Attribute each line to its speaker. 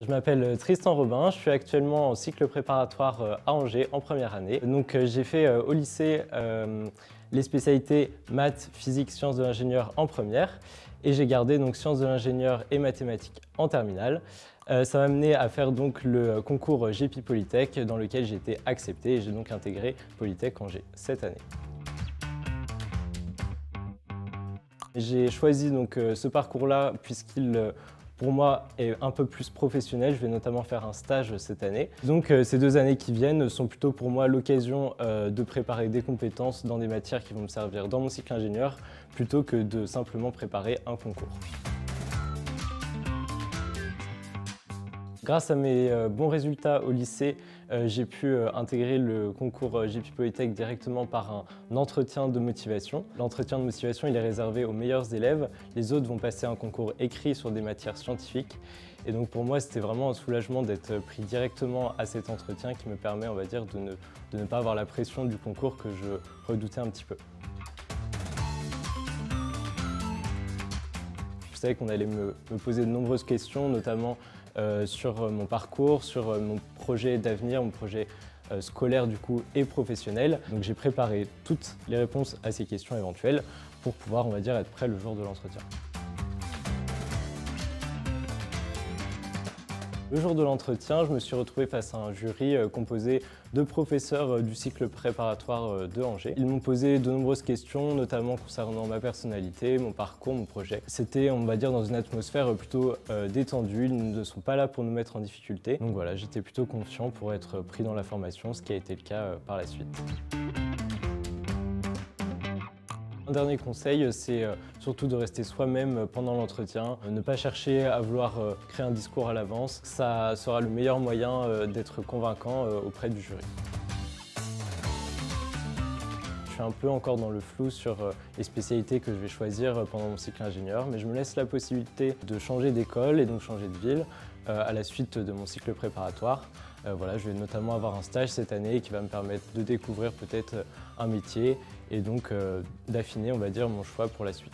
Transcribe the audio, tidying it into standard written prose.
Speaker 1: Je m'appelle Tristan Robin, je suis actuellement en cycle préparatoire à Angers en première année. Donc j'ai fait au lycée les spécialités maths, physique, sciences de l'ingénieur en première et j'ai gardé donc sciences de l'ingénieur et mathématiques en terminale. Ça m'a amené à faire donc le concours GEPI Polytech dans lequel j'ai été accepté et j'ai donc intégré Polytech Angers cette année. J'ai choisi donc ce parcours-là puisqu'il pour moi est un peu plus professionnel. Je vais notamment faire un stage cette année. Donc ces 2 années qui viennent sont plutôt pour moi l'occasion de préparer des compétences dans des matières qui vont me servir dans mon cycle ingénieur plutôt que de simplement préparer un concours. Grâce à mes bons résultats au lycée, j'ai pu intégrer le concours GEPI Polytech directement par un entretien de motivation. L'entretien de motivation il est réservé aux meilleurs élèves. Les autres vont passer un concours écrit sur des matières scientifiques. Et donc pour moi, c'était vraiment un soulagement d'être pris directement à cet entretien qui me permet, on va dire, de ne pas avoir la pression du concours que je redoutais un petit peu. Je savais qu'on allait me poser de nombreuses questions, notamment sur mon parcours, sur mon projet d'avenir, mon projet scolaire du coup et professionnel. Donc j'ai préparé toutes les réponses à ces questions éventuelles pour pouvoir, on va dire, être prêt le jour de l'entretien. Le jour de l'entretien, je me suis retrouvé face à un jury composé de professeurs du cycle préparatoire de Angers. Ils m'ont posé de nombreuses questions, notamment concernant ma personnalité, mon parcours, mon projet. C'était, on va dire, dans une atmosphère plutôt détendue. Ils ne sont pas là pour nous mettre en difficulté. Donc voilà, j'étais plutôt confiant pour être pris dans la formation, ce qui a été le cas par la suite. Un dernier conseil, c'est surtout de rester soi-même pendant l'entretien, ne pas chercher à vouloir créer un discours à l'avance. Ça sera le meilleur moyen d'être convaincant auprès du jury. Je suis un peu encore dans le flou sur les spécialités que je vais choisir pendant mon cycle ingénieur, mais je me laisse la possibilité de changer d'école et donc changer de ville à la suite de mon cycle préparatoire. Voilà, je vais notamment avoir un stage cette année qui va me permettre de découvrir peut-être un métier et donc d'affiner, on va dire, mon choix pour la suite.